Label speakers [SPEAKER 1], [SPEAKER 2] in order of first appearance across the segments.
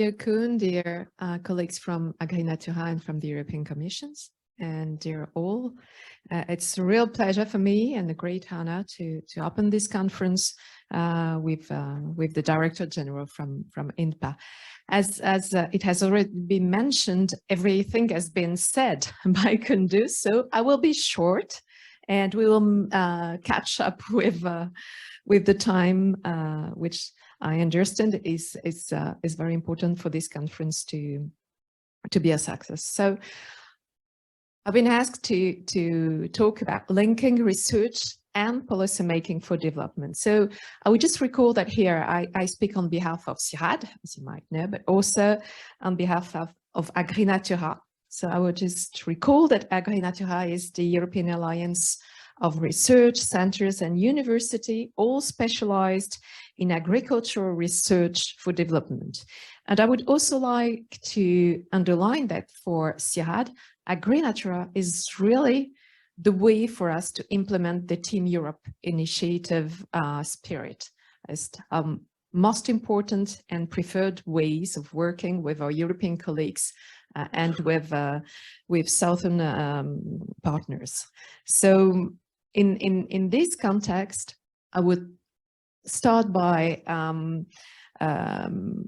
[SPEAKER 1] Dear Kuhn, dear colleagues from AgriNatura and from the European Commissions, and dear all, it's a real pleasure for me and a great honor to open this conference with the Director General from INPA. As it has already been mentioned, everything has been said by Kundu, so I will be short, and we will catch up with the time which I understand is very important for this conference to be a success. So I've been asked to talk about linking research and policymaking for development. So I would just recall that here I speak on behalf of CIRAD, as you might know, but also on behalf of AgriNatura. So I would just recall that AgriNatura is the European Alliance of research centers and university, all specialized in agricultural research for development. And I would also like to underline that for CIRAD, AgriNatura is really the way for us to implement the Team Europe initiative spirit as most important and preferred ways of working with our European colleagues and with Southern partners. So in this context, I would start by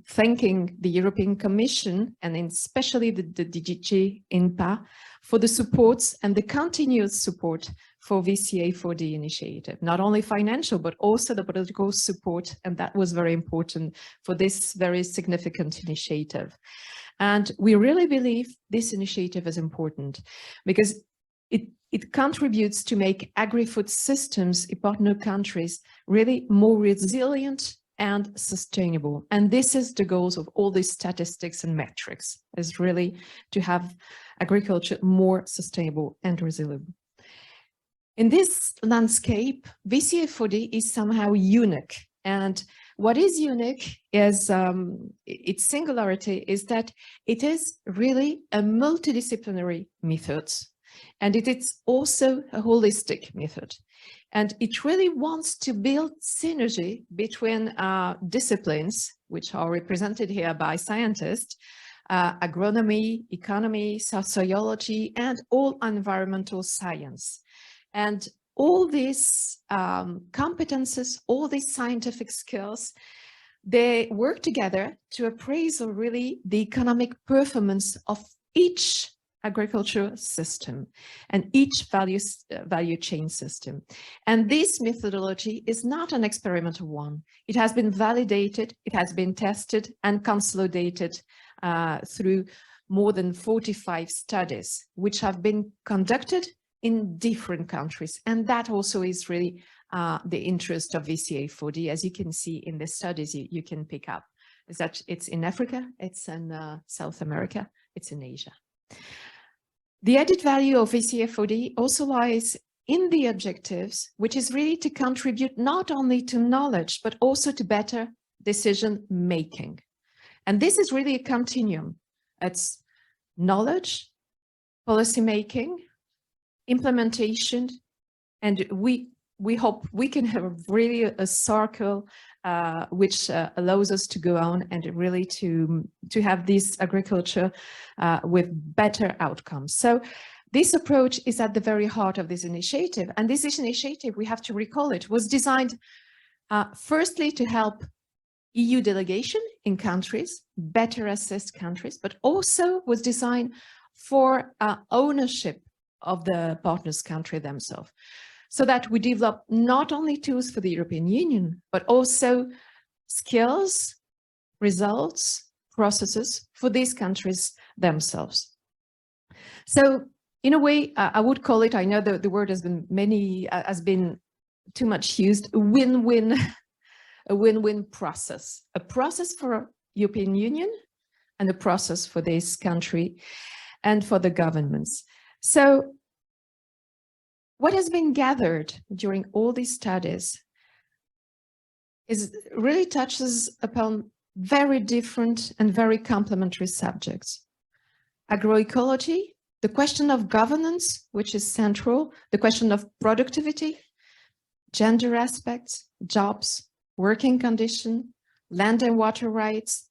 [SPEAKER 1] thanking the European Commission and especially the DG INPA for the supports and the continuous support for VCA4D initiative, not only financial, but also the political support. And that was very important for this very significant initiative. And we really believe this initiative is important because it contributes to make agri-food systems in partner countries really more resilient and sustainable. And this is the goals of all these statistics and metrics, is really to have agriculture more sustainable and resilient. In this landscape, VCA4D is somehow unique. And what is unique is its singularity is that it is really a multidisciplinary method. And it is also a holistic method. And it really wants to build synergy between disciplines, which are represented here by scientists, agronomy, economy, sociology, and all environmental science. And all these competences, all these scientific skills, they work together to appraise really the economic performance of each agricultural system and each value chain system. And this methodology is not an experimental one. It has been validated, it has been tested and consolidated through more than 45 studies, which have been conducted in different countries. And that also is really the interest of VCA4D, as you can see in the studies you can pick up, is that it's in Africa, it's in South America, it's in Asia. The added value of VCA4D also lies in the objectives, which is really to contribute not only to knowledge, but also to better decision making. And this is really a continuum. It's knowledge, policy making, implementation, and we hope we can have really a circle which allows us to go on and really to have this agriculture with better outcomes. So this approach is at the very heart of this initiative. And this initiative, we have to recall it, was designed firstly to help EU delegation in countries, better assessed countries, but also was designed for ownership of the partners country themselves, so that we develop not only tools for the European Union, but also skills, results, processes for these countries themselves. So in a way, I would call it, I know the word has been too much used, a win-win process, a process for European Union and a process for this country and for the governments. So what has been gathered during all these studies is really touches upon very different and very complementary subjects. Agroecology, the question of governance, which is central, the question of productivity, gender aspects, jobs, working condition, land and water rights,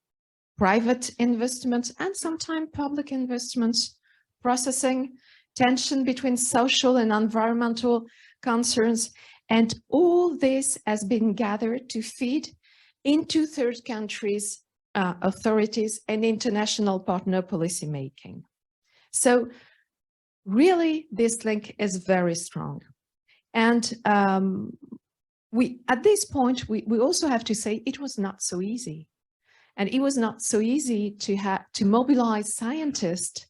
[SPEAKER 1] private investments and sometimes public investments, processing, tension between social and environmental concerns, and all this has been gathered to feed into third countries, authorities and international partner policymaking. So really, this link is very strong. And at this point, we also have to say it was not so easy. And it was not so easy to mobilize scientists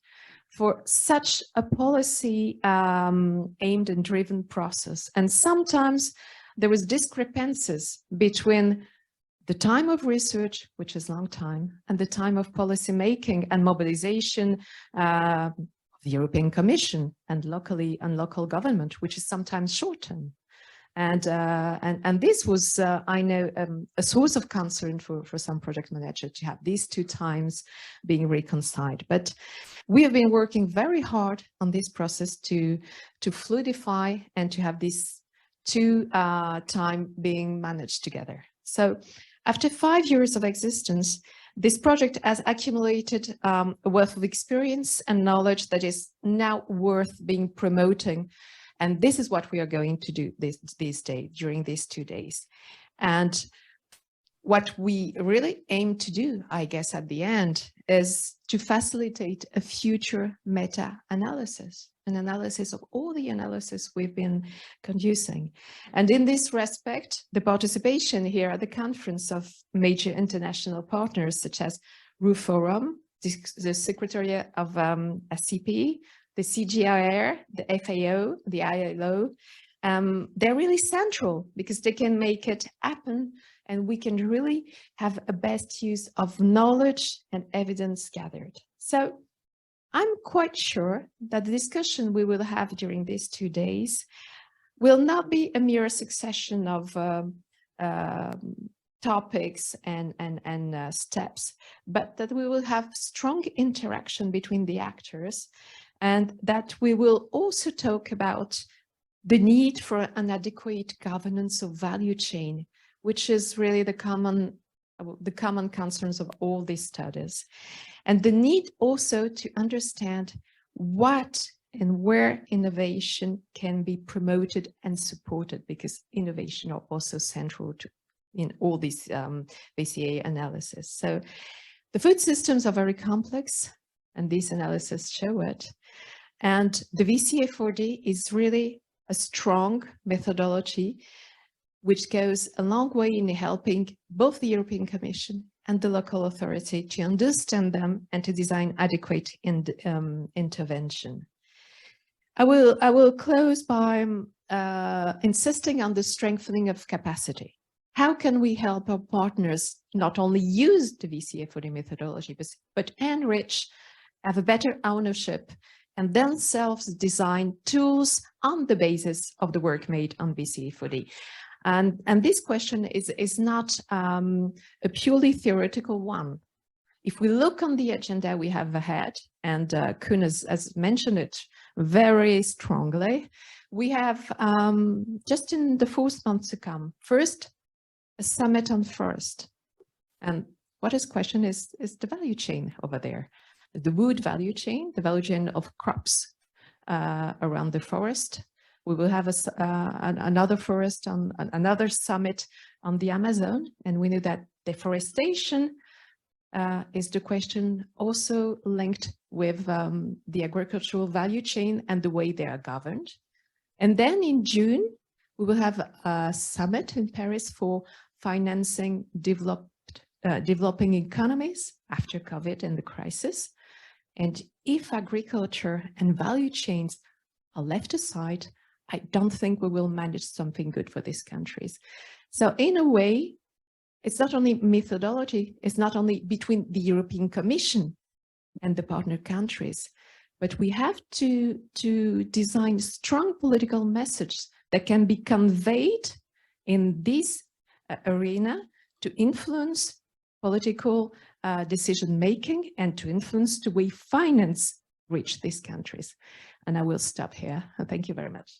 [SPEAKER 1] for such a policy aimed and driven process. And sometimes there was discrepancies between the time of research, which is a long time, and the time of policy making and mobilization of the European Commission and local government, which is sometimes shortened. And this was, I know, a source of concern for some project managers to have these two times being reconciled. But we have been working very hard on this process to fluidify and to have these two time being managed together. So after 5 years of existence, this project has accumulated a wealth of experience and knowledge that is now worth being promoting. And this is what we are going to do this day, during these 2 days. And what we really aim to do, I guess, at the end, is to facilitate a future meta-analysis, an analysis of all the analysis we've been conducting. And in this respect, the participation here at the conference of major international partners, such as RU Forum, the Secretariat of SCP, the CGIR, the FAO, the ILO, they're really central because they can make it happen, and we can really have a best use of knowledge and evidence gathered. So I'm quite sure that the discussion we will have during these 2 days will not be a mere succession of topics and steps, but that we will have strong interaction between the actors, and that we will also talk about the need for an adequate governance of value chain, which is really the common concerns of all these studies. And the need also to understand what and where innovation can be promoted and supported, because innovation are also central to in all these VCA analysis. So the food systems are very complex, and these analyses show it. And the VCA4D is really a strong methodology which goes a long way in helping both the European Commission and the local authority to understand them and to design adequate intervention. I will close by insisting on the strengthening of capacity. How can we help our partners not only use the VCA4D methodology, but enrich, have a better ownership, and themselves design tools on the basis of the work made on VCA4D? And this question is not a purely theoretical one. If we look on the agenda we have ahead, and Koen has mentioned it very strongly, we have just in the 4th month to come, first, a summit on forest. And what is question is the value chain over there, the wood value chain, the value chain of crops around the forest. We will have another forest on another summit on the Amazon, and we know that deforestation is the question also linked with the agricultural value chain and the way they are governed. And then in June, we will have a summit in Paris for financing developing economies after COVID and the crisis. And if agriculture and value chains are left aside, I don't think we will manage something good for these countries. So in a way, it's not only methodology, it's not only between the European Commission and the partner countries, but we have to design strong political messages that can be conveyed in this arena to influence political decision-making and to influence the way finance reach these countries. And I will stop here. Thank you very much.